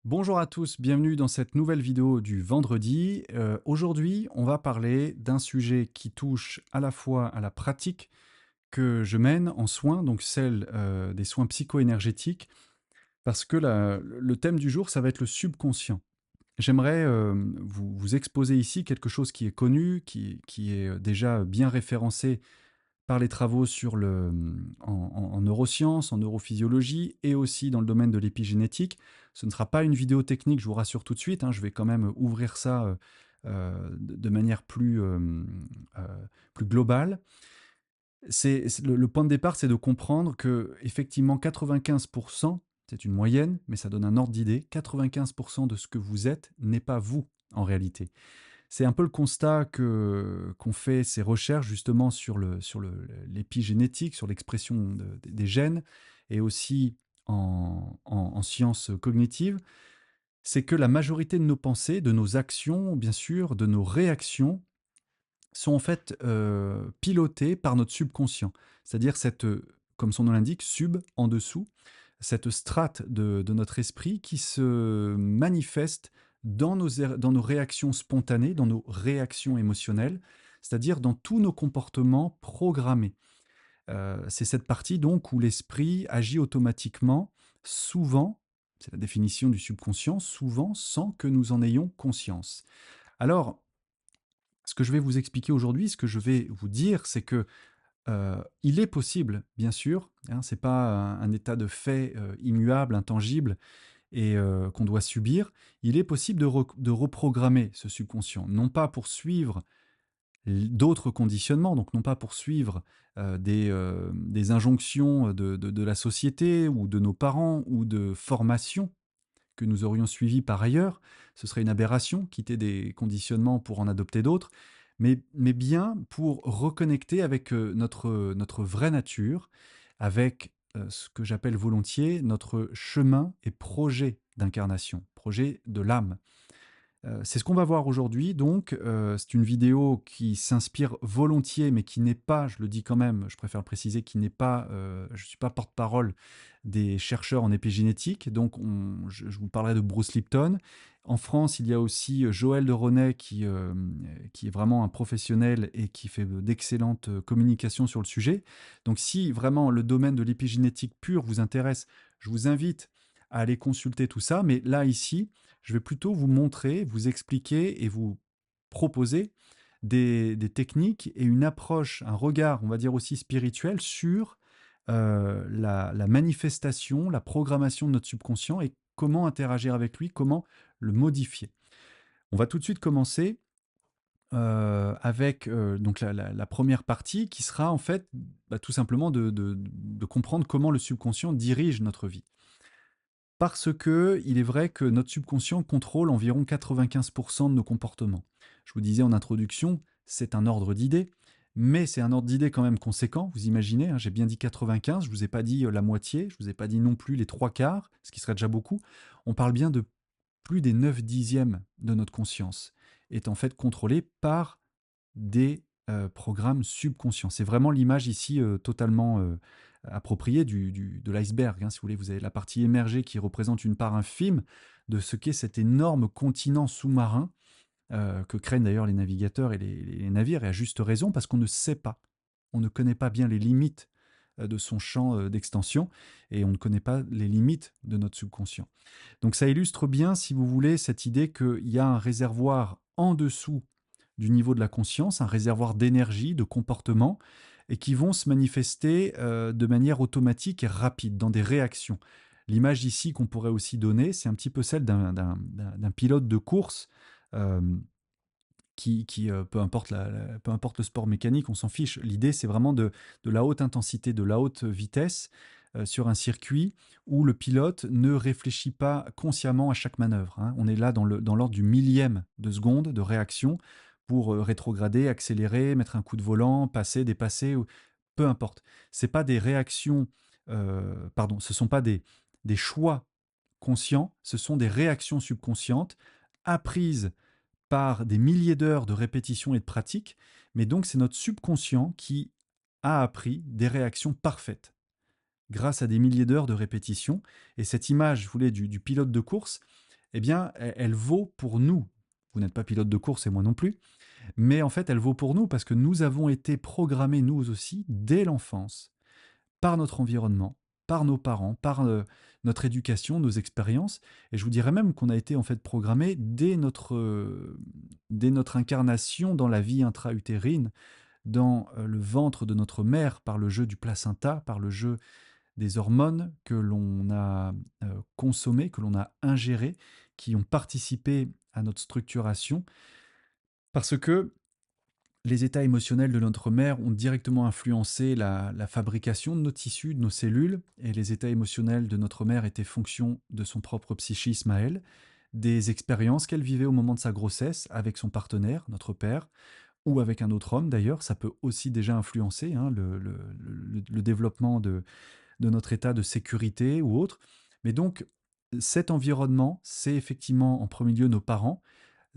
Bonjour à tous, bienvenue dans cette nouvelle vidéo du vendredi. Aujourd'hui, on va parler d'un sujet qui touche à la fois à la pratique que je mène en soins, donc celle des soins psycho-énergétiques, parce que le thème du jour, ça va être le subconscient. J'aimerais vous exposer ici quelque chose qui est connu, qui est déjà bien référencé par les travaux sur en neurosciences, en neurophysiologie et aussi dans le domaine de l'épigénétique. Ce ne sera pas une vidéo technique, je vous rassure tout de suite, hein, je vais quand même ouvrir ça de manière plus globale. Le point de départ, c'est de comprendre que effectivement 95%, c'est une moyenne, mais ça donne un ordre d'idée, 95% de ce que vous êtes n'est pas vous en réalité. C'est un peu le constat qu'ont fait ces recherches justement l'épigénétique, sur l'expression des gènes et aussi en sciences cognitives. C'est que la majorité de nos pensées, de nos actions, bien sûr, de nos réactions, sont en fait pilotées par notre subconscient. C'est-à-dire comme son nom l'indique, sub, en dessous, cette strate de notre esprit qui se manifeste dans nos réactions spontanées, dans nos réactions émotionnelles, c'est-à-dire dans tous nos comportements programmés. C'est cette partie donc où l'esprit agit automatiquement, souvent, c'est la définition du subconscient, souvent sans que nous en ayons conscience. Alors, ce que je vais vous expliquer aujourd'hui, ce que je vais vous dire, c'est que il est possible, bien sûr, hein, c'est pas un état de fait immuable, intangible, et qu'on doit subir, il est possible de reprogrammer ce subconscient. Non pas pour suivre d'autres conditionnements, donc non pas pour suivre des injonctions de la société ou de nos parents ou de formations que nous aurions suivies par ailleurs. Ce serait une aberration, quitter des conditionnements pour en adopter d'autres, mais bien pour reconnecter avec notre vraie nature, avec ce que j'appelle volontiers notre chemin et projet d'incarnation, projet de l'âme. C'est ce qu'on va voir aujourd'hui donc, c'est une vidéo qui s'inspire volontiers, mais qui n'est pas, je le dis quand même, je préfère le préciser, qui n'est pas, je ne suis pas porte-parole des chercheurs en épigénétique, donc je vous parlerai de Bruce Lipton. En France, il y a aussi, Joël de Ronet qui est vraiment un professionnel et qui fait d'excellentes, communications sur le sujet. Donc si vraiment le domaine de l'épigénétique pure vous intéresse, je vous invite à aller consulter tout ça, mais là, ici, je vais plutôt vous montrer, vous expliquer et vous proposer des techniques et une approche, un regard, on va dire aussi spirituel, sur la manifestation, la programmation de notre subconscient et comment interagir avec lui, comment le modifier. On va tout de suite commencer avec donc la première partie qui sera en fait tout simplement de comprendre comment le subconscient dirige notre vie. Parce que il est vrai que notre subconscient contrôle environ 95% de nos comportements. Je vous disais en introduction, c'est un ordre d'idées, mais c'est un ordre d'idées quand même conséquent. Vous imaginez, hein, j'ai bien dit 95, je ne vous ai pas dit la moitié, je ne vous ai pas dit non plus les trois quarts, ce qui serait déjà beaucoup. On parle bien de plus des 9 dixièmes de notre conscience est en fait contrôlée par des programmes subconscients. C'est vraiment l'image ici totalement appropriée de l'iceberg, hein, si vous voulez. Vous avez la partie émergée qui représente une part infime de ce qu'est cet énorme continent sous-marin que craignent d'ailleurs les navigateurs et les navires, et à juste raison, parce qu'on ne sait pas, on ne connaît pas bien les limites de son champ d'extension, et on ne connaît pas les limites de notre subconscient. Donc ça illustre bien, si vous voulez, cette idée qu'il y a un réservoir en dessous du niveau de la conscience, un réservoir d'énergie, de comportement, et qui vont se manifester de manière automatique et rapide, dans des réactions. L'image ici qu'on pourrait aussi donner, c'est un petit peu celle d'un pilote de course euh, peu importe peu importe le sport mécanique, on s'en fiche. L'idée, c'est vraiment de la haute intensité, de la haute vitesse sur un circuit où le pilote ne réfléchit pas consciemment à chaque manœuvre, hein. On est là dans l'ordre du millième de seconde de réaction pour rétrograder, accélérer, mettre un coup de volant, passer, dépasser, peu importe. C'est pas des réactions, pardon, ce sont pas des choix conscients, ce sont des réactions subconscientes apprises par des milliers d'heures de répétition et de pratique, mais donc c'est notre subconscient qui a appris des réactions parfaites grâce à des milliers d'heures de répétition. Et cette image, vous voulez, du pilote de course, eh bien, elle vaut pour nous. Vous n'êtes pas pilote de course et moi non plus, mais en fait, elle vaut pour nous parce que nous avons été programmés, nous aussi, dès l'enfance, par notre environnement, par nos parents, par notre éducation, nos expériences. Et je vous dirais même qu'on a été en fait programmés dès notre incarnation dans la vie intra-utérine, dans le ventre de notre mère, par le jeu du placenta, par le jeu des hormones que l'on a consommées, que l'on a ingérées, qui ont participé à notre structuration, parce que les états émotionnels de notre mère ont directement influencé la fabrication de nos tissus, de nos cellules, et les états émotionnels de notre mère étaient fonction de son propre psychisme à elle, des expériences qu'elle vivait au moment de sa grossesse avec son partenaire, notre père, ou avec un autre homme d'ailleurs. Ça peut aussi déjà influencer hein, le développement de notre état de sécurité ou autre. Mais donc, cet environnement, c'est effectivement en premier lieu nos parents.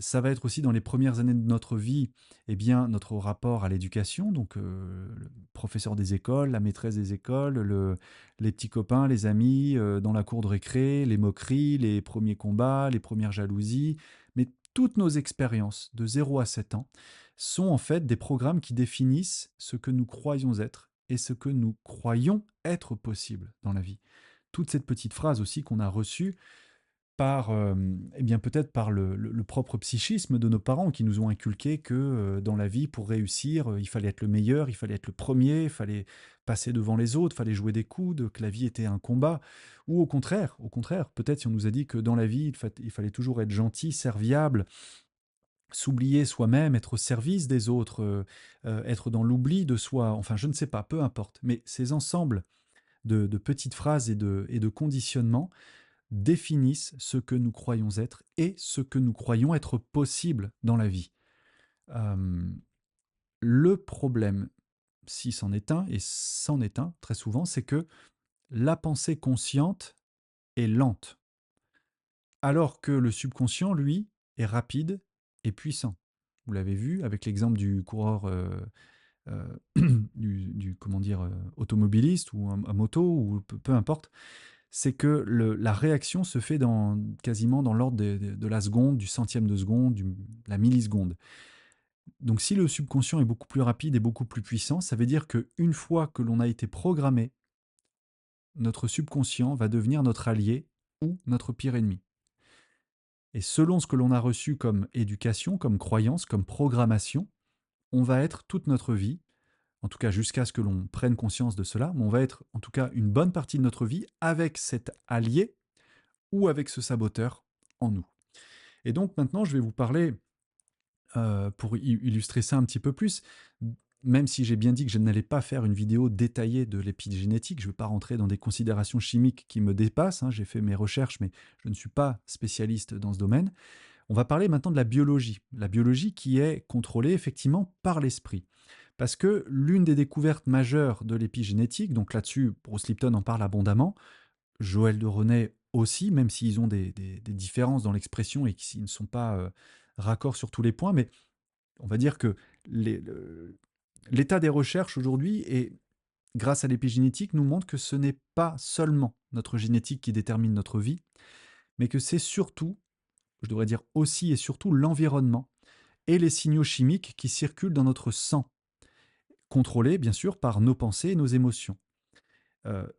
Ça va être aussi dans les premières années de notre vie, eh bien, notre rapport à l'éducation, donc le professeur des écoles, la maîtresse des écoles, les petits copains, les amis dans la cour de récré, les moqueries, les premiers combats, les premières jalousies. Mais toutes nos expériences de 0 à 7 ans sont en fait des programmes qui définissent ce que nous croyons être et ce que nous croyons être possible dans la vie. Toute cette petite phrase aussi qu'on a reçue par, eh bien, peut-être par le propre psychisme de nos parents qui nous ont inculqué que, dans la vie, pour réussir, il fallait être le meilleur, il fallait être le premier, il fallait passer devant les autres, il fallait jouer des coudes, que la vie était un combat. Ou au contraire, peut-être si on nous a dit que dans la vie, il fallait toujours être gentil, serviable, s'oublier soi-même, être au service des autres, être dans l'oubli de soi, enfin je ne sais pas, peu importe. Mais ces ensembles de petites phrases et de conditionnements définissent ce que nous croyons être et ce que nous croyons être possible dans la vie. Euh, le problème, si c'en est un, et c'en est un très souvent, c'est que la pensée consciente est lente, alors que le subconscient, lui, est rapide et puissant. Vous l'avez vu avec l'exemple du coureur, comment dire, automobiliste ou à moto, ou peu importe. C'est que la réaction se fait quasiment dans l'ordre de la seconde, du centième de seconde, la milliseconde. Donc si le subconscient est beaucoup plus rapide et beaucoup plus puissant, ça veut dire qu'une fois que l'on a été programmé, notre subconscient va devenir notre allié ou notre pire ennemi. Et selon ce que l'on a reçu comme éducation, comme croyance, comme programmation, on va être toute notre vie, en tout cas jusqu'à ce que l'on prenne conscience de cela, mais on va être en tout cas une bonne partie de notre vie avec cet allié ou avec ce saboteur en nous. Et donc maintenant, je vais vous parler, pour illustrer ça un petit peu plus, même si j'ai bien dit que je n'allais pas faire une vidéo détaillée de l'épigénétique, je ne vais pas rentrer dans des considérations chimiques qui me dépassent, hein, j'ai fait mes recherches, mais je ne suis pas spécialiste dans ce domaine. On va parler maintenant de la biologie qui est contrôlée effectivement par l'esprit. Parce que l'une des découvertes majeures de l'épigénétique, donc là-dessus, Bruce Lipton en parle abondamment, Joël de René aussi, même s'ils ont des différences dans l'expression et qu'ils ne sont pas raccords sur tous les points, mais on va dire que l'état des recherches aujourd'hui, et grâce à l'épigénétique, nous montre que ce n'est pas seulement notre génétique qui détermine notre vie, mais que c'est surtout, je devrais dire aussi et surtout, l'environnement et les signaux chimiques qui circulent dans notre sang, contrôlés bien sûr par nos pensées et nos émotions.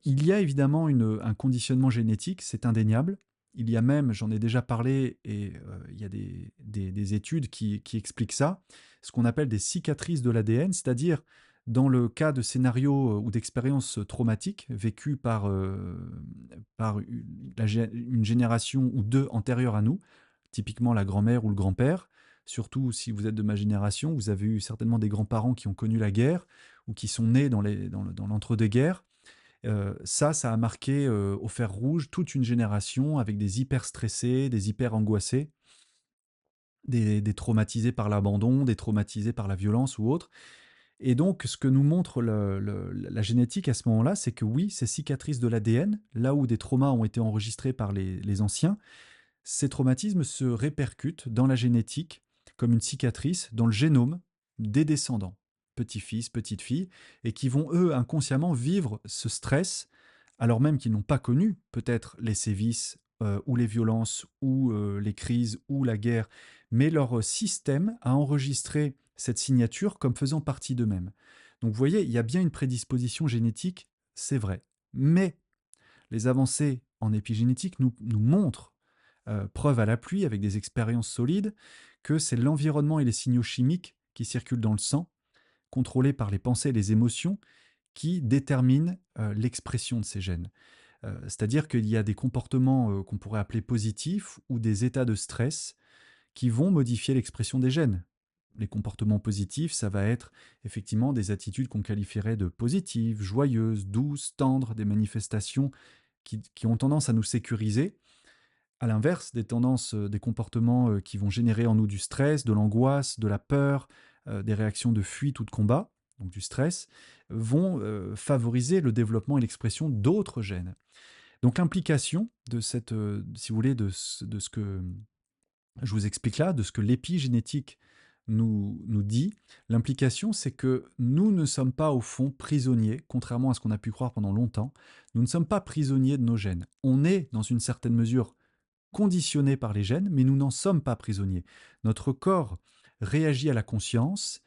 Il y a évidemment un conditionnement génétique, c'est indéniable. Il y a même, j'en ai déjà parlé, et il y a des études qui expliquent ça, ce qu'on appelle des cicatrices de l'ADN, c'est-à-dire dans le cas de scénarios ou d'expériences traumatiques vécues par une génération ou deux antérieure à nous, typiquement la grand-mère ou le grand-père. Surtout si vous êtes de ma génération, vous avez eu certainement des grands-parents qui ont connu la guerre ou qui sont nés dans l'entre-deux-guerres. Ça a marqué au fer rouge toute une génération avec des hyper stressés, des hyper angoissés, des traumatisés par l'abandon, des traumatisés par la violence ou autre. Et donc, ce que nous montre la génétique à ce moment-là, c'est que oui, ces cicatrices de l'ADN, là où des traumas ont été enregistrés par les anciens, ces traumatismes se répercutent dans la génétique comme une cicatrice dans le génome des descendants, petits-fils, petites-filles, et qui vont, eux, inconsciemment vivre ce stress, alors même qu'ils n'ont pas connu peut-être les sévices ou les violences, ou les crises, ou la guerre, mais leur système a enregistré cette signature comme faisant partie d'eux-mêmes. Donc vous voyez, il y a bien une prédisposition génétique, c'est vrai. Mais les avancées en épigénétique nous montrent, preuve à la pluie, avec des expériences solides, que c'est l'environnement et les signaux chimiques qui circulent dans le sang, contrôlés par les pensées et les émotions, qui déterminent l'expression de ces gènes. C'est-à-dire qu'il y a des comportements qu'on pourrait appeler positifs ou des états de stress qui vont modifier l'expression des gènes. Les comportements positifs, ça va être effectivement des attitudes qu'on qualifierait de positives, joyeuses, douces, tendres, des manifestations qui ont tendance à nous sécuriser. À l'inverse, des tendances, des comportements qui vont générer en nous du stress, de l'angoisse, de la peur, des réactions de fuite ou de combat, donc du stress, vont favoriser le développement et l'expression d'autres gènes. Donc l'implication de cette, si vous voulez, de ce que je vous explique là, de ce que l'épigénétique nous dit, l'implication, c'est que nous ne sommes pas au fond prisonniers, contrairement à ce qu'on a pu croire pendant longtemps, nous ne sommes pas prisonniers de nos gènes. On est, dans une certaine mesure, conditionné par les gènes, mais nous n'en sommes pas prisonniers. Notre corps réagit à la conscience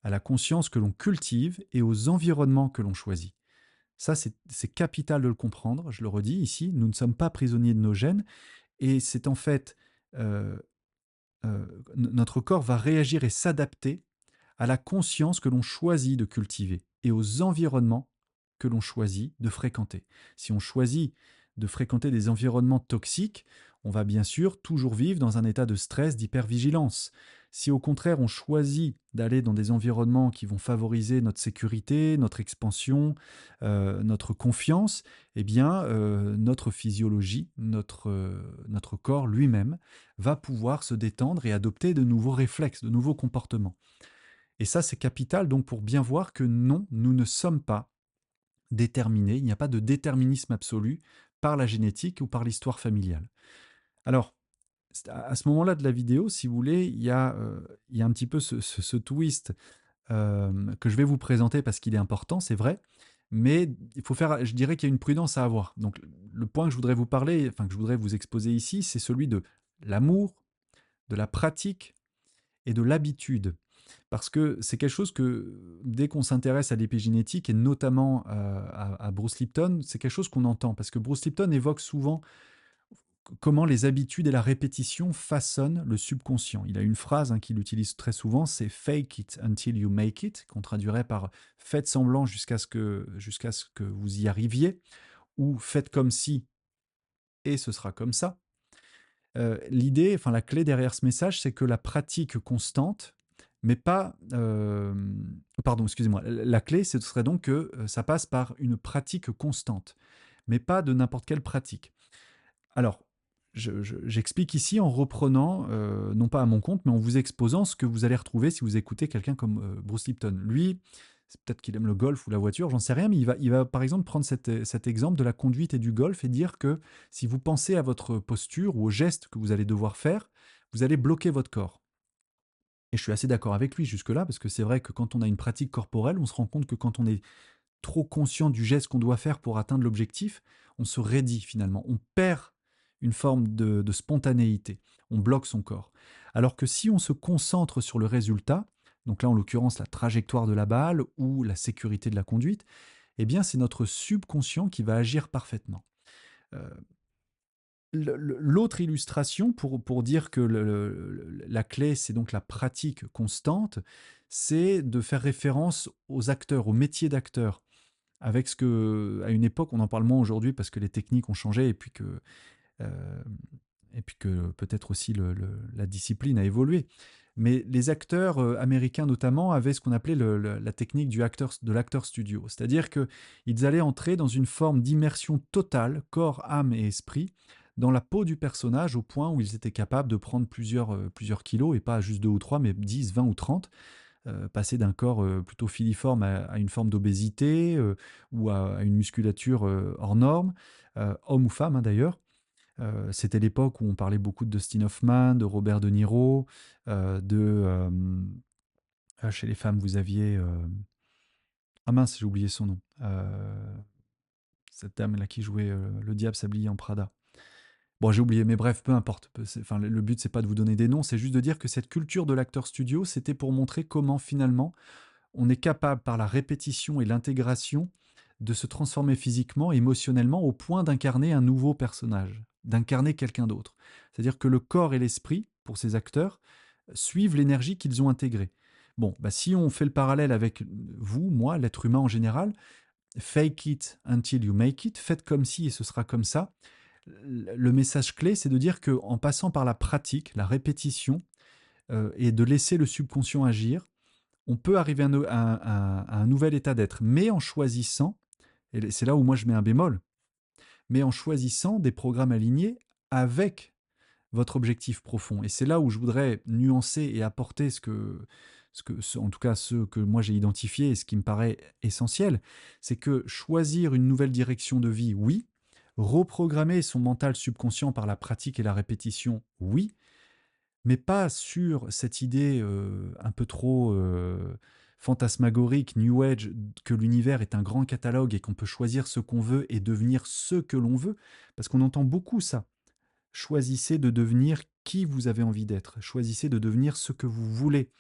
que l'on cultive et aux environnements que l'on choisit. Ça, c'est capital de le comprendre, je le redis ici, nous ne sommes pas prisonniers de nos gènes, et c'est en fait, euh, notre corps va réagir et s'adapter à la conscience que l'on choisit de cultiver et aux environnements que l'on choisit de fréquenter. Si on choisit de fréquenter des environnements toxiques, on va bien sûr toujours vivre dans un état de stress, d'hypervigilance. Si au contraire on choisit d'aller dans des environnements qui vont favoriser notre sécurité, notre expansion, notre confiance, eh bien notre physiologie, notre corps lui-même va pouvoir se détendre et adopter de nouveaux réflexes, de nouveaux comportements. Et ça, c'est capital donc pour bien voir que non, nous ne sommes pas déterminés, il n'y a pas de déterminisme absolu par la génétique ou par l'histoire familiale. Alors, à ce moment-là de la vidéo, si vous voulez, il y a un petit peu ce twist que je vais vous présenter parce qu'il est important, c'est vrai, mais il faut faire, je dirais qu'il y a une prudence à avoir. Donc, le point que je voudrais vous parler, enfin que je voudrais vous exposer ici, c'est celui de l'amour, de la pratique et de l'habitude. Parce que c'est quelque chose que, dès qu'on s'intéresse à l'épigénétique, et notamment à Bruce Lipton, c'est quelque chose qu'on entend. Parce que Bruce Lipton évoque souvent comment les habitudes et la répétition façonnent le subconscient. Il a une phrase qu'il utilise très souvent, c'est fake it until you make it, qu'on traduirait par faites semblant jusqu'à ce que vous y arriviez, ou faites comme si et ce sera comme ça. L'idée, enfin la clé derrière ce message, c'est que la pratique constante, mais pas, pardon, excusez-moi. La clé, ce serait donc que ça passe par une pratique constante, mais pas de n'importe quelle pratique. Alors, j'explique ici en reprenant, non pas à mon compte, mais en vous exposant ce que vous allez retrouver si vous écoutez quelqu'un comme Bruce Lipton. Lui, c'est peut-être qu'il aime le golf ou la voiture, j'en sais rien, mais il va par exemple prendre cet exemple de la conduite et du golf et dire que si vous pensez à votre posture ou aux gestes que vous allez devoir faire, vous allez bloquer votre corps. Et je suis assez d'accord avec lui jusque-là, parce que c'est vrai que quand on a une pratique corporelle, on se rend compte que quand on est trop conscient du geste qu'on doit faire pour atteindre l'objectif, on se raidit finalement. On perd une forme de spontanéité. On bloque son corps. Alors que si on se concentre sur le résultat, donc là en l'occurrence la trajectoire de la balle ou la sécurité de la conduite, eh bien c'est notre subconscient qui va agir parfaitement. Euh, L'autre illustration pour dire que la clé, c'est donc la pratique constante, c'est de faire référence aux acteurs, au métier d'acteur. Avec ce que, à une époque, on en parle moins aujourd'hui parce que les techniques ont changé euh, et puis que peut-être aussi la discipline a évolué. Mais les acteurs américains notamment avaient ce qu'on appelait la technique de l'acteur studio. C'est-à-dire qu'ils allaient entrer dans une forme d'immersion totale, corps, âme et esprit, dans la peau du personnage au point où ils étaient capables de prendre plusieurs kilos, et pas juste 2 ou 3, mais 10, 20 ou 30, passer d'un corps plutôt filiforme à une forme d'obésité ou à une musculature hors norme, homme ou femme d'ailleurs. C'était l'époque où on parlait beaucoup de Dustin Hoffman, de Robert De Niro, chez les femmes, vous aviez... ah mince, j'ai oublié son nom. Cette dame-là qui jouait Le Diable s'habillait en Prada. Bon, j'ai oublié, mais bref, peu importe. Enfin, le but, c'est pas de vous donner des noms, c'est juste de dire que cette culture de l'acteur studio, c'était pour montrer comment finalement on est capable, par la répétition et l'intégration, de se transformer physiquement, émotionnellement, au point d'incarner un nouveau personnage, d'incarner quelqu'un d'autre. C'est-à-dire que le corps et l'esprit, pour ces acteurs, suivent l'énergie qu'ils ont intégrée. Bon, bah, si on fait le parallèle avec vous, moi, l'être humain en général, fake it until you make it, faites comme si et ce sera comme ça. Le message clé, c'est de dire qu'en passant par la pratique, la répétition, et de laisser le subconscient agir, on peut arriver à un nouvel état d'être, mais en choisissant, et c'est là où moi je mets un bémol, mais en choisissant des programmes alignés avec votre objectif profond. Et c'est là où je voudrais nuancer et apporter en tout cas ce que moi j'ai identifié et ce qui me paraît essentiel, c'est que choisir une nouvelle direction de vie, oui, reprogrammer son mental subconscient par la pratique et la répétition, oui, mais pas sur cette idée un peu trop fantasmagorique, New Age, que l'univers est un grand catalogue et qu'on peut choisir ce qu'on veut et devenir ce que l'on veut, parce qu'on entend beaucoup ça. Choisissez de devenir qui vous avez envie d'être. Choisissez de devenir ce que vous voulez.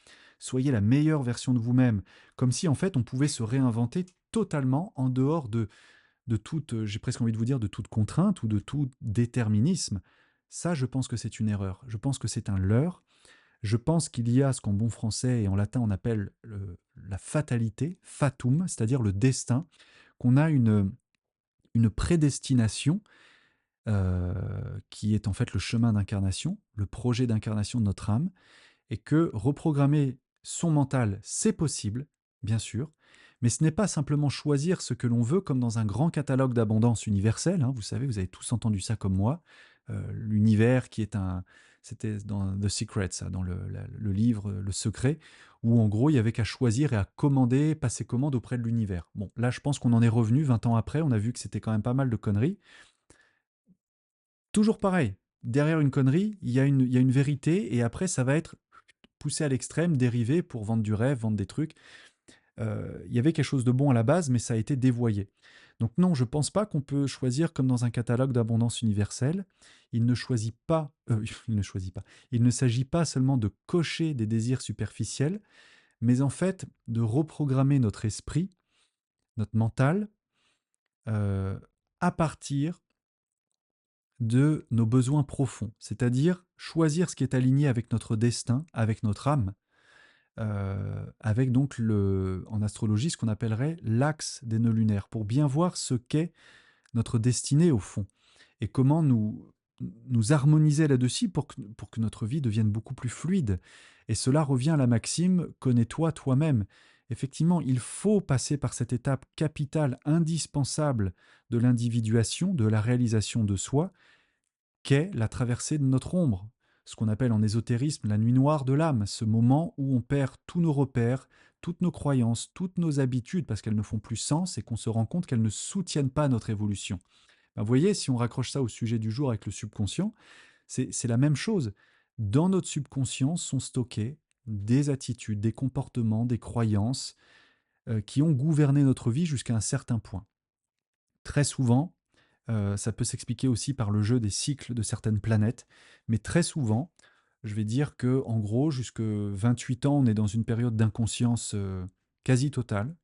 Soyez la meilleure version de vous-même. Comme si en fait on pouvait se réinventer totalement en dehors de toute, j'ai presque envie de vous dire, de toute contrainte ou de tout déterminisme. Ça, je pense que c'est une erreur. Je pense que c'est un leurre. Je pense qu'il y a ce qu'en bon français et en latin on appelle la fatalité, fatum, c'est-à-dire le destin, qu'on a une prédestination qui est en fait le chemin d'incarnation, le projet d'incarnation de notre âme, et que reprogrammer son mental, c'est possible, bien sûr, mais ce n'est pas simplement choisir ce que l'on veut comme dans un grand catalogue d'abondance universelle, hein, vous savez, vous avez tous entendu ça comme moi, l'univers qui est un... C'était dans The Secret, ça, dans le livre Le Secret, où en gros il y avait qu'à choisir et à commander, passer commande auprès de l'univers. Bon, là je pense qu'on en est revenu 20 ans après, on a vu que c'était quand même pas mal de conneries. Toujours pareil, derrière une connerie, il y a une vérité et après ça va être poussé à l'extrême, dérivé pour vendre du rêve, vendre des trucs. Il y avait quelque chose de bon à la base, mais ça a été dévoyé. Donc non, je pense pas qu'on peut choisir comme dans un catalogue d'abondance universelle. Il ne choisit pas, il ne choisit pas. Il ne s'agit pas seulement de cocher des désirs superficiels, mais en fait de reprogrammer notre esprit, notre mental, euh, à partir de nos besoins profonds, c'est-à-dire choisir ce qui est aligné avec notre destin, avec notre âme, avec donc en astrologie ce qu'on appellerait l'axe des nœuds lunaires, pour bien voir ce qu'est notre destinée au fond, et comment nous harmoniser là-dessus pour que notre vie devienne beaucoup plus fluide. Et cela revient à la maxime connais-toi toi-même. Effectivement, il faut passer par cette étape capitale, indispensable de l'individuation, de la réalisation de soi, qu'est la traversée de notre ombre, ce qu'on appelle en ésotérisme la nuit noire de l'âme, ce moment où on perd tous nos repères, toutes nos croyances, toutes nos habitudes, parce qu'elles ne font plus sens et qu'on se rend compte qu'elles ne soutiennent pas notre évolution. Ben, vous voyez, si on raccroche ça au sujet du jour avec le subconscient, c'est la même chose. Dans notre subconscient sont stockées des attitudes, des comportements, des croyances qui ont gouverné notre vie jusqu'à un certain point. Très souvent, ça peut s'expliquer aussi par le jeu des cycles de certaines planètes, mais très souvent, je vais dire que en gros, jusque 28 ans, on est dans une période d'inconscience quasi totale.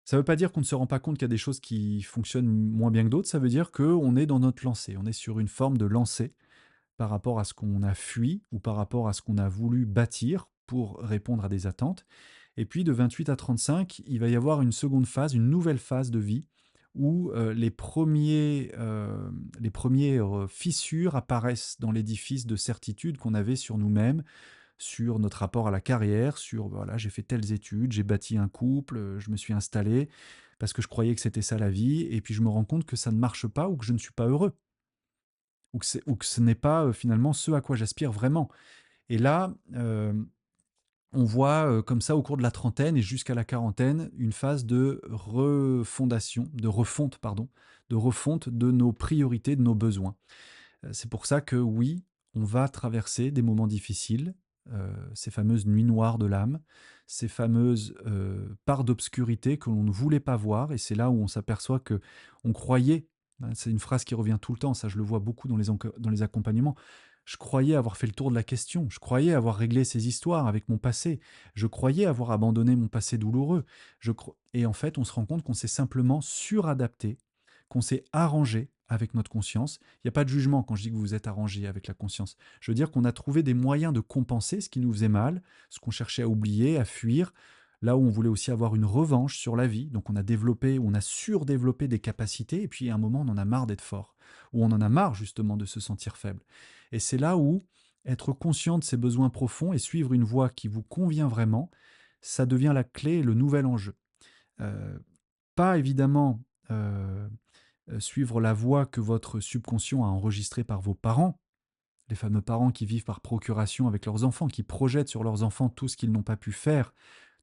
Ça ne veut pas dire qu'on ne se rend pas compte qu'il y a des choses qui fonctionnent moins bien que d'autres, ça veut dire qu'on est dans notre lancée, on est sur une forme de lancée par rapport à ce qu'on a fui ou par rapport à ce qu'on a voulu bâtir pour répondre à des attentes. Et puis de 28 à 35, il va y avoir une seconde phase, une nouvelle phase de vie où les premiers fissures apparaissent dans l'édifice de certitude qu'on avait sur nous-mêmes, sur notre rapport à la carrière, sur voilà, j'ai fait telles études, j'ai bâti un couple, je me suis installé parce que je croyais que c'était ça la vie, et puis je me rends compte que ça ne marche pas ou que je ne suis pas heureux, ou que ce n'est pas finalement ce à quoi j'aspire vraiment. Et là, on voit comme ça au cours de la trentaine et jusqu'à la quarantaine une phase de refondation, de refonte, pardon, de refonte de nos priorités, de nos besoins. C'est pour ça que oui, on va traverser des moments difficiles, ces fameuses nuits noires de l'âme, ces fameuses parts d'obscurité que l'on ne voulait pas voir, et c'est là où on s'aperçoit que on croyait C'est une phrase qui revient tout le temps, ça je le vois beaucoup dans les accompagnements. Je croyais avoir fait le tour de la question, je croyais avoir réglé ces histoires avec mon passé, je croyais avoir abandonné mon passé douloureux. Et en fait, on se rend compte qu'on s'est simplement suradapté, qu'on s'est arrangé avec notre conscience. Il n'y a pas de jugement quand je dis que vous vous êtes arrangé avec la conscience. Je veux dire qu'on a trouvé des moyens de compenser ce qui nous faisait mal, ce qu'on cherchait à oublier, à fuir, là où on voulait aussi avoir une revanche sur la vie. Donc on a surdéveloppé des capacités, et puis à un moment, on en a marre d'être fort, ou on en a marre justement de se sentir faible. Et c'est là où être conscient de ses besoins profonds et suivre une voie qui vous convient vraiment, ça devient la clé et le nouvel enjeu. Euh, Pas évidemment suivre la voie que votre subconscient a enregistrée par vos parents, les fameux parents qui vivent par procuration avec leurs enfants, qui projettent sur leurs enfants tout ce qu'ils n'ont pas pu faire,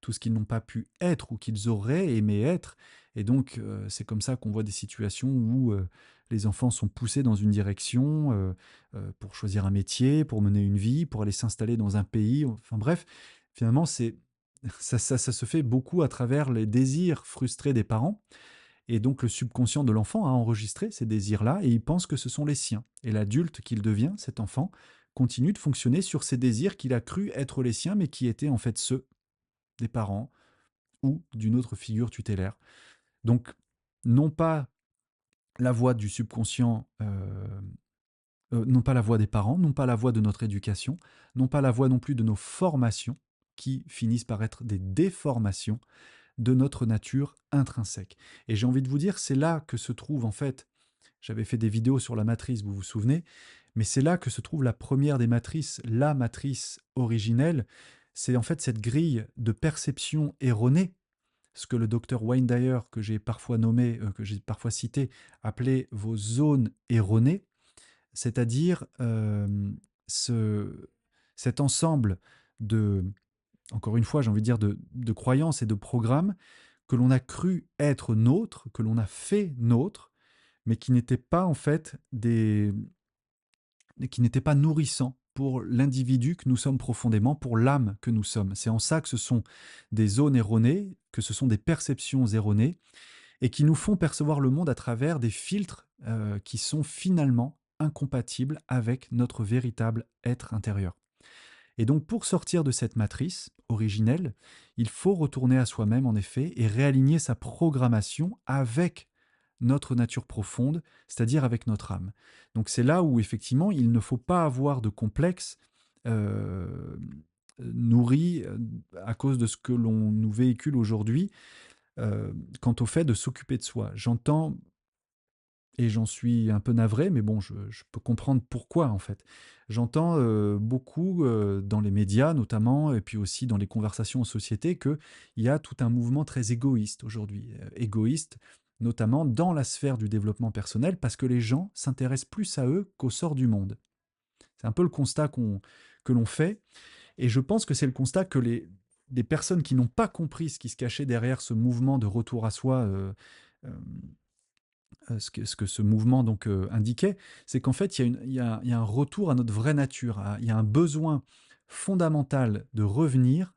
tout ce qu'ils n'ont pas pu être ou qu'ils auraient aimé être. Et donc, c'est comme ça qu'on voit des situations où les enfants sont poussés dans une direction pour choisir un métier, pour mener une vie, pour aller s'installer dans un pays. Enfin bref, finalement, ça se fait beaucoup à travers les désirs frustrés des parents. Et donc le subconscient de l'enfant a enregistré ces désirs-là et il pense que ce sont les siens. Et l'adulte qu'il devient, cet enfant, continue de fonctionner sur ces désirs qu'il a cru être les siens, mais qui étaient en fait ceux des parents ou d'une autre figure tutélaire. Donc, non pas la voix du subconscient, non pas la voix des parents, non pas la voix de notre éducation, non pas la voix non plus de nos formations, qui finissent par être des déformations de notre nature intrinsèque. Et j'ai envie de vous dire, c'est là que se trouve en fait, j'avais fait des vidéos sur la matrice, vous vous souvenez, mais c'est là que se trouve la première des matrices, la matrice originelle. C'est en fait cette grille de perception erronée, ce que le docteur Wayne Dyer, que j'ai parfois nommé, que j'ai parfois cité, appelait vos zones erronées, c'est-à-dire ce, cet ensemble de, encore une fois, j'ai envie de dire, de croyances et de programmes que l'on a cru être nôtres, que l'on a fait nôtres, mais qui n'étaient pas en fait qui n'étaient pas nourrissants pour l'individu que nous sommes profondément, pour l'âme que nous sommes. C'est en ça que ce sont des zones erronées, que ce sont des perceptions erronées, et qui nous font percevoir le monde à travers des filtres qui sont finalement incompatibles avec notre véritable être intérieur. Et donc pour sortir de cette matrice originelle, il faut retourner à soi-même en effet et réaligner sa programmation avec notre nature profonde, c'est-à-dire avec notre âme. Donc c'est là où effectivement il ne faut pas avoir de complexe euh, nourri à cause de ce que l'on nous véhicule aujourd'hui quant au fait de s'occuper de soi. J'entends et j'en suis un peu navré, mais bon, je peux comprendre pourquoi en fait. J'entends beaucoup dans les médias notamment, et puis aussi dans les conversations en société, qu'il y a tout un mouvement très égoïste aujourd'hui. Égoïste, notamment dans la sphère du développement personnel, parce que les gens s'intéressent plus à eux qu'au sort du monde. C'est un peu le constat que l'on fait, et je pense que c'est le constat que les personnes qui n'ont pas compris ce qui se cachait derrière ce mouvement de retour à soi euh, ce que ce mouvement donc indiquait, c'est qu'en fait, il y a un retour à notre vraie nature. Il y a un besoin fondamental de revenir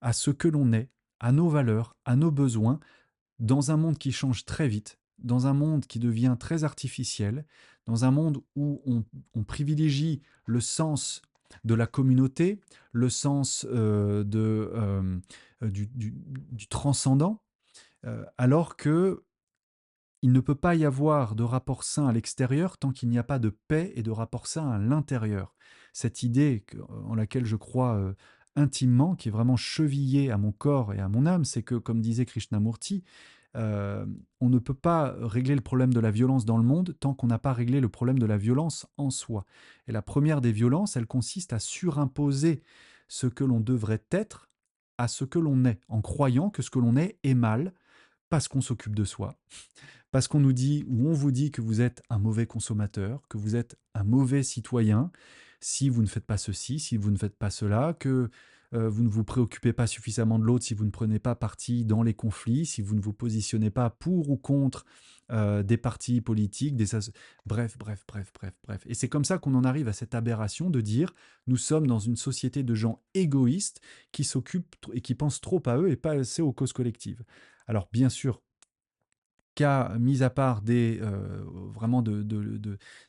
à ce que l'on est, à nos valeurs, à nos besoins, dans un monde qui change très vite, dans un monde qui devient très artificiel, dans un monde où on privilégie le sens de la communauté, le sens du transcendant, alors que il ne peut pas y avoir de rapport sain à l'extérieur tant qu'il n'y a pas de paix et de rapport sain à l'intérieur. Cette idée en laquelle je crois intimement, qui est vraiment chevillée à mon corps et à mon âme, c'est que, comme disait Krishnamurti, euh, on ne peut pas régler le problème de la violence dans le monde tant qu'on n'a pas réglé le problème de la violence en soi. Et la première des violences, elle consiste à surimposer ce que l'on devrait être à ce que l'on est, en croyant que ce que l'on est mal, parce qu'on s'occupe de soi, parce qu'on nous dit ou on vous dit que vous êtes un mauvais consommateur, que vous êtes un mauvais citoyen, si vous ne faites pas ceci, si vous ne faites pas cela, que vous ne vous préoccupez pas suffisamment de l'autre, si vous ne prenez pas parti dans les conflits, si vous ne vous positionnez pas pour ou contre des partis politiques, bref, bref, bref, bref, bref. Et c'est comme ça qu'on en arrive à cette aberration de dire nous sommes dans une société de gens égoïstes qui s'occupent et qui pensent trop à eux et pas assez aux causes collectives. Alors bien sûr, cas mis à part des, vraiment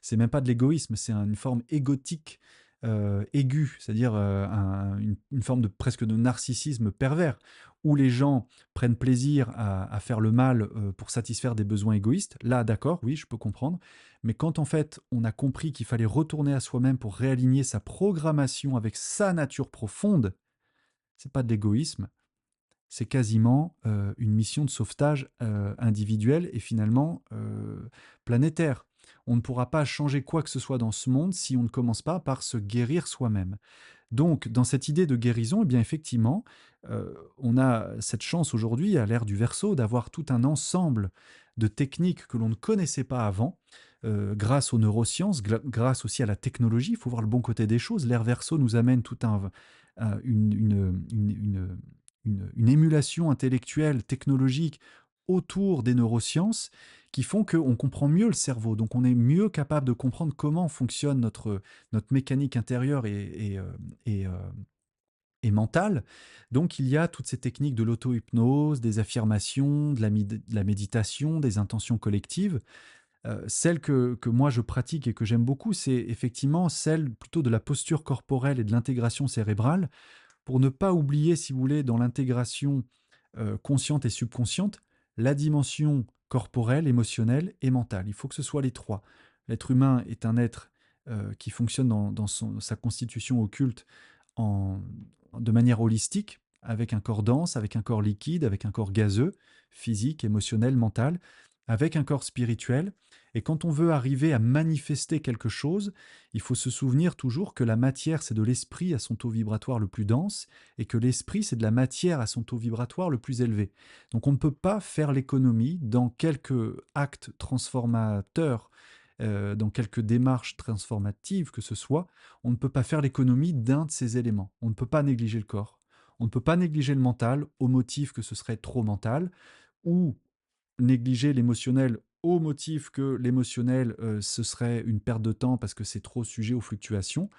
c'est même pas de l'égoïsme, c'est une forme égotique, aiguë, c'est-à-dire, une forme de presque de narcissisme pervers, où les gens prennent plaisir à faire le mal, pour satisfaire des besoins égoïstes. Là, d'accord, oui, je peux comprendre. Mais quand en fait, on a compris qu'il fallait retourner à soi-même pour réaligner sa programmation avec sa nature profonde, c'est pas de l'égoïsme, c'est quasiment, une mission de sauvetage, individuelle et finalement, planétaire. On ne pourra pas changer quoi que ce soit dans ce monde si on ne commence pas par se guérir soi-même. Donc, dans cette idée de guérison, eh bien, effectivement, on a cette chance aujourd'hui, à l'ère du Verseau, d'avoir tout un ensemble de techniques que l'on ne connaissait pas avant, grâce aux neurosciences, grâce aussi à la technologie. Il faut voir le bon côté des choses. L'ère Verseau nous amène tout une émulation intellectuelle, technologique autour des neurosciences qui font qu'on comprend mieux le cerveau. Donc, on est mieux capable de comprendre comment fonctionne notre mécanique intérieure et, euh, et mentale. Donc, il y a toutes ces techniques de l'auto-hypnose, des affirmations, de la méditation, des intentions collectives. Celle que moi je pratique et que j'aime beaucoup, c'est effectivement celle plutôt de la posture corporelle et de l'intégration cérébrale pour ne pas oublier, si vous voulez, dans l'intégration consciente et subconsciente, la dimension corporelle, émotionnelle et mentale. Il faut que ce soit les trois. L'être humain est un être qui fonctionne dans sa constitution occulte en, de manière holistique, avec un corps dense, avec un corps liquide, avec un corps gazeux, physique, émotionnel, mental, avec un corps spirituel. Et quand on veut arriver à manifester quelque chose, il faut se souvenir toujours que la matière, c'est de l'esprit à son taux vibratoire le plus dense, et que l'esprit, c'est de la matière à son taux vibratoire le plus élevé. Donc on ne peut pas faire l'économie dans quelques actes transformateurs, dans quelques démarches transformatives que ce soit, on ne peut pas faire l'économie d'un de ces éléments. On ne peut pas négliger le corps. On ne peut pas négliger le mental au motif que ce serait trop mental, ou négliger l'émotionnel au motif que l'émotionnel, ce serait une perte de temps parce que c'est trop sujet aux fluctuations.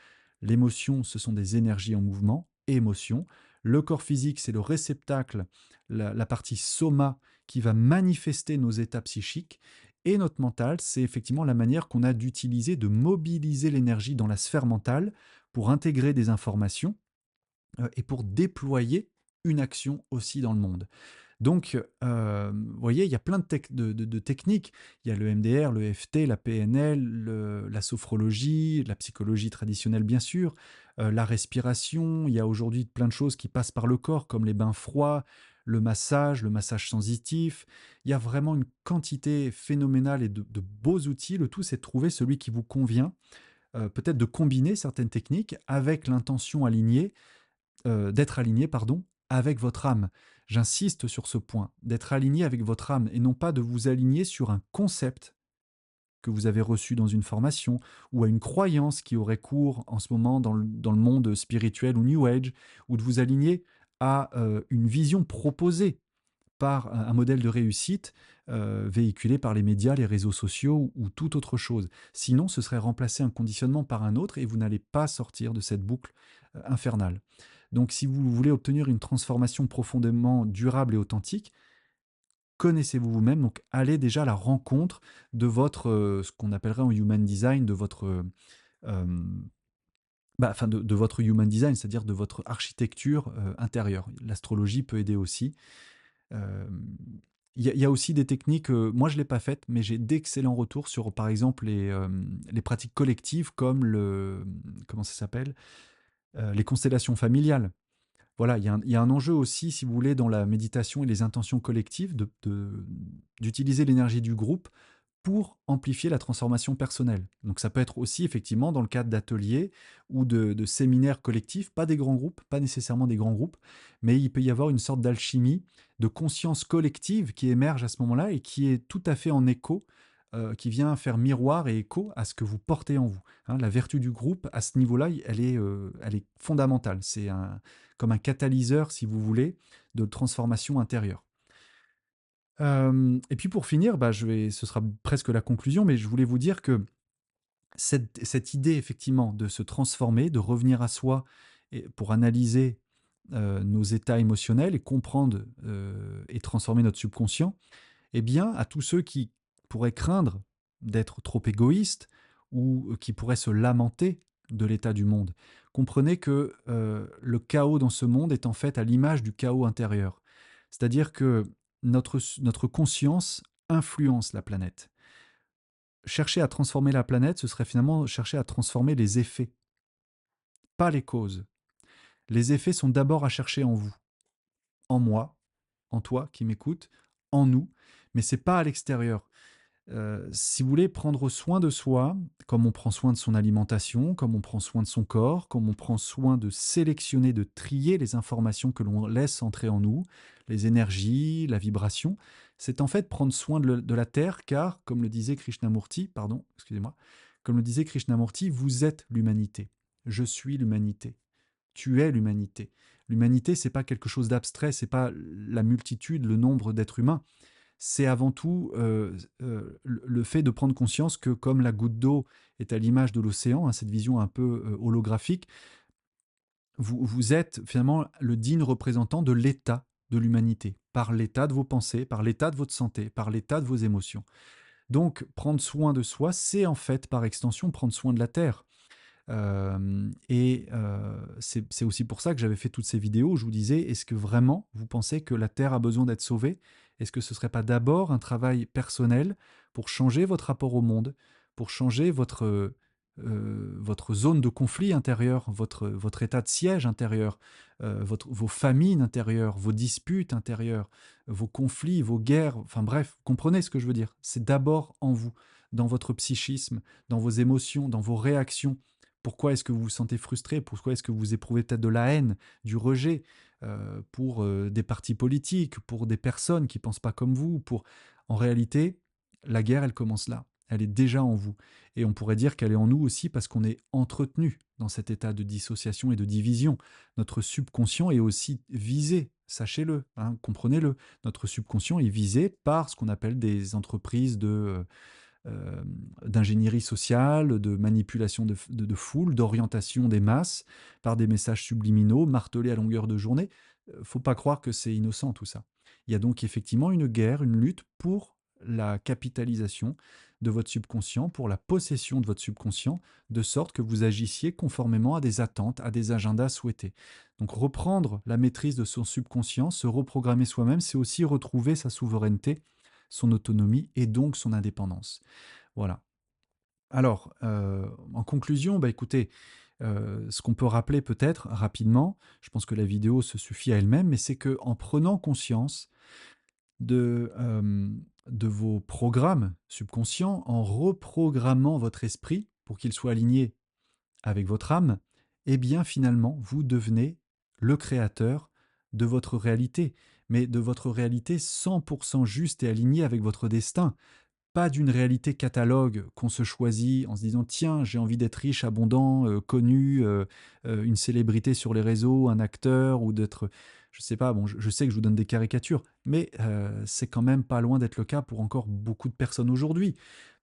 L'émotion, ce sont des énergies en mouvement, émotion. Le corps physique, c'est le réceptacle, la partie soma qui va manifester nos états psychiques. Et notre mental, c'est effectivement la manière qu'on a d'utiliser, de mobiliser l'énergie dans la sphère mentale pour intégrer des informations et pour déployer une action aussi dans le monde. Donc, vous voyez, il y a plein de techniques. Il y a le MDR, le EFT, la PNL, la sophrologie, la psychologie traditionnelle, bien sûr, la respiration. Il y a aujourd'hui plein de choses qui passent par le corps, comme les bains froids, le massage sensitif. Il y a vraiment une quantité phénoménale et de beaux outils. Le tout, c'est de trouver celui qui vous convient, peut-être de combiner certaines techniques avec l'intention alignée, d'être aligné, pardon, avec votre âme. J'insiste sur ce point, d'être aligné avec votre âme et non pas de vous aligner sur un concept que vous avez reçu dans une formation ou à une croyance qui aurait cours en ce moment dans le monde spirituel ou New Age, ou de vous aligner à une vision proposée par un modèle de réussite véhiculé par les médias, les réseaux sociaux ou toute autre chose. Sinon, ce serait remplacer un conditionnement par un autre et vous n'allez pas sortir de cette boucle infernale. Donc, si vous voulez obtenir une transformation profondément durable et authentique, connaissez-vous vous-même, donc allez déjà à la rencontre de votre, ce qu'on appellerait en human design, de votre, enfin de votre human design, c'est-à-dire de votre architecture intérieure. L'astrologie peut aider aussi. Euh, il y a aussi des techniques, moi je ne l'ai pas faites, mais j'ai d'excellents retours sur, par exemple, les pratiques collectives comme comment ça s'appelle, les constellations familiales. Voilà, il y a un enjeu aussi, si vous voulez, dans la méditation et les intentions collectives, d'utiliser l'énergie du groupe pour amplifier la transformation personnelle. Donc ça peut être aussi effectivement dans le cadre d'ateliers ou de séminaires collectifs, pas des grands groupes, pas nécessairement des grands groupes, mais il peut y avoir une sorte d'alchimie, de conscience collective qui émerge à ce moment-là et qui est tout à fait en écho, qui vient faire miroir et écho à ce que vous portez en vous. Hein, la vertu du groupe, à ce niveau-là, elle est fondamentale. C'est comme un catalyseur, si vous voulez, de transformation intérieure. Et puis pour finir, bah, ce sera presque la conclusion, mais je voulais vous dire que cette idée effectivement de se transformer, de revenir à soi et pour analyser nos états émotionnels et comprendre et transformer notre subconscient, Eh bien, à tous ceux qui pourraient craindre d'être trop égoïstes ou qui pourraient se lamenter de l'état du monde, comprenez que le chaos dans ce monde est en fait à l'image du chaos intérieur. C'est-à-dire que notre conscience influence la planète. Chercher à transformer la planète, ce serait finalement chercher à transformer les effets, pas les causes. Les effets sont d'abord à chercher en vous, en moi, en toi qui m'écoutes, en nous, mais c'est pas à l'extérieur. Si vous voulez prendre soin de soi, comme on prend soin de son alimentation, comme on prend soin de son corps, comme on prend soin de sélectionner, de trier les informations que l'on laisse entrer en nous, les énergies, la vibration, c'est en fait prendre soin de la Terre, car, comme le disait Krishnamurti, pardon, excusez-moi, comme le disait Krishnamurti, vous êtes l'humanité. Je suis l'humanité. Tu es l'humanité. L'humanité, c'est pas quelque chose d'abstrait, c'est pas la multitude, le nombre d'êtres humains, c'est avant tout le fait de prendre conscience que comme la goutte d'eau est à l'image de l'océan, hein, cette vision un peu holographique, vous êtes finalement le digne représentant de l'état de l'humanité, par l'état de vos pensées, par l'état de votre santé, par l'état de vos émotions. Donc prendre soin de soi, c'est en fait par extension prendre soin de la Terre. C'est aussi pour ça que j'avais fait toutes ces vidéos où je vous disais: «Est-ce que vraiment vous pensez que la Terre a besoin d'être sauvée? Est-ce que ce ne serait pas d'abord un travail personnel pour changer votre rapport au monde, pour changer votre zone de conflit intérieur, votre état de siège intérieur, vos famines intérieures, vos disputes intérieures, vos conflits, vos guerres?» Enfin bref, vous comprenez ce que je veux dire? C'est d'abord en vous, dans votre psychisme, dans vos émotions, dans vos réactions. Pourquoi est-ce que vous vous sentez frustré? Pourquoi est-ce que vous éprouvez peut-être de la haine, du rejet, pour, des partis politiques, pour des personnes qui ne pensent pas comme vous, pour en réalité, la guerre, elle commence là. Elle est déjà en vous et on pourrait dire qu'elle est en nous aussi parce qu'on est entretenu dans cet état de dissociation et de division. Notre subconscient est aussi visé, sachez-le, hein, comprenez-le. Notre subconscient est visé par ce qu'on appelle des entreprises euh, d'ingénierie sociale, de manipulation de foule, d'orientation des masses par des messages subliminaux martelés à longueur de journée. Faut pas croire que c'est innocent tout ça. Il y a donc effectivement une guerre, une lutte pour la capitalisation de votre subconscient, pour la possession de votre subconscient, de sorte que vous agissiez conformément à des attentes, à des agendas souhaités. Donc reprendre la maîtrise de son subconscient, se reprogrammer soi-même, c'est aussi retrouver sa souveraineté, son autonomie et donc son indépendance. Voilà. Alors, en conclusion, bah, écoutez, ce qu'on peut rappeler peut-être rapidement, je pense que la vidéo se suffit à elle-même, mais c'est que en prenant conscience de vos programmes subconscients, en reprogrammant votre esprit pour qu'il soit aligné avec votre âme, eh bien finalement, vous devenez le créateur de votre réalité, mais de votre réalité 100% juste et alignée avec votre destin. Pas d'une réalité catalogue qu'on se choisit en se disant: «Tiens, j'ai envie d'être riche, abondant, connu, une célébrité sur les réseaux, un acteur ou d'être» je sais pas, bon, je sais que je vous donne des caricatures, mais c'est quand même pas loin d'être le cas pour encore beaucoup de personnes aujourd'hui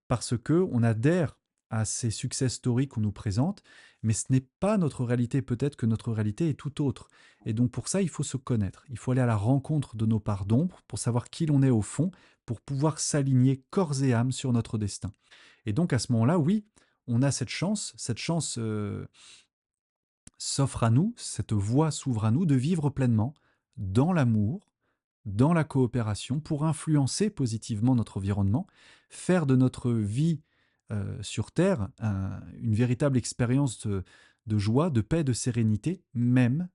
parce que on adhère à ces success stories qu'on nous présente, mais ce n'est pas notre réalité. Peut-être que notre réalité est tout autre. Et donc pour ça, il faut se connaître. Il faut aller à la rencontre de nos parts d'ombre pour savoir qui l'on est au fond, pour pouvoir s'aligner corps et âme sur notre destin. Et donc à ce moment-là, oui, on a cette chance s'offre à nous, cette voie s'ouvre à nous de vivre pleinement dans l'amour, dans la coopération, pour influencer positivement notre environnement, faire de notre vie sur Terre une véritable expérience de joie, de paix, de sérénité, même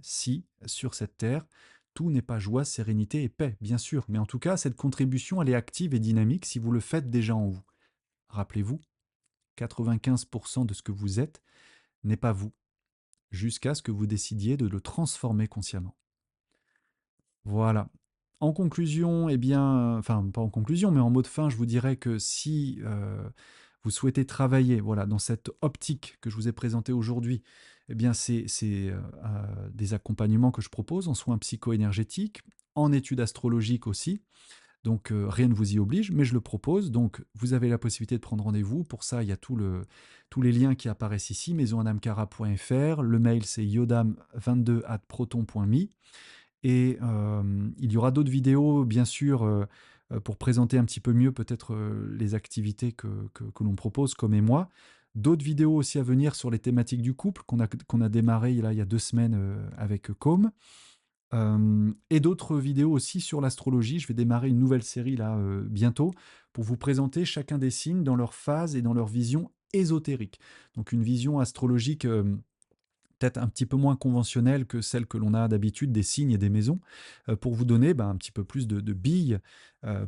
si sur cette Terre, tout n'est pas joie, sérénité et paix, bien sûr. Mais en tout cas, cette contribution, elle est active et dynamique si vous le faites déjà en vous. Rappelez-vous, 95% de ce que vous êtes n'est pas vous, jusqu'à ce que vous décidiez de le transformer consciemment. Voilà. En conclusion, eh bien, enfin pas en conclusion, mais en mot de fin, je vous dirais que si vous souhaitez travailler, voilà, dans cette optique que je vous ai présentée aujourd'hui, eh bien c'est des accompagnements que je propose en soins psycho-énergétiques, en études astrologiques aussi. Donc rien ne vous y oblige, mais je le propose. Donc vous avez la possibilité de prendre rendez-vous. Pour ça, il y a tous les liens qui apparaissent ici, maisonadamkara.fr. Le mail, c'est yodam22@proton.me. Et il y aura d'autres vidéos, bien sûr, pour présenter un petit peu mieux peut-être les activités que l'on propose, comme et moi. D'autres vidéos aussi à venir sur les thématiques du couple qu'on a démarré là, il y a 2 semaines avec Com. Et d'autres vidéos aussi sur l'astrologie. Je vais démarrer une nouvelle série là bientôt pour vous présenter chacun des signes dans leur phase et dans leur vision ésotérique. Donc une vision astrologique peut-être un petit peu moins conventionnelle que celle que l'on a d'habitude des signes et des maisons, pour vous donner un petit peu plus de billes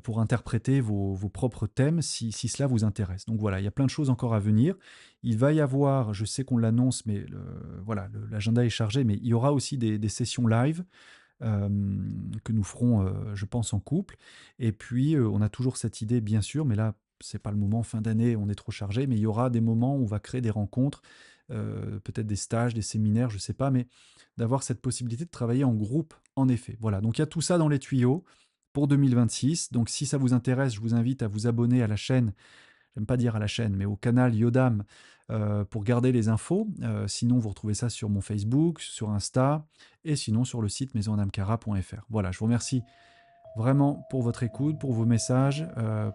pour interpréter vos propres thèmes si cela vous intéresse. Donc voilà, il y a plein de choses encore à venir. Il va y avoir, je sais qu'on l'annonce, mais voilà, l'agenda est chargé, mais il y aura aussi des sessions live que nous ferons, je pense, en couple. Et puis, on a toujours cette idée, bien sûr, mais là, c'est pas le moment, fin d'année, on est trop chargé, mais il y aura des moments où on va créer des rencontres, peut-être des stages, des séminaires, je sais pas, mais d'avoir cette possibilité de travailler en groupe, en effet. Voilà, donc il y a tout ça dans les tuyaux pour 2026. Donc si ça vous intéresse, je vous invite à vous abonner à la chaîne, j'aime pas dire à la chaîne, mais au canal Yodam pour garder les infos. Sinon, vous retrouvez ça sur mon Facebook, sur Insta, et sinon sur le site maisonamkara.fr. Voilà, je vous remercie vraiment pour votre écoute, pour vos messages,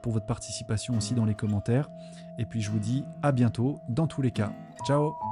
pour votre participation aussi dans les commentaires. Et puis je vous dis à bientôt dans tous les cas. Ciao!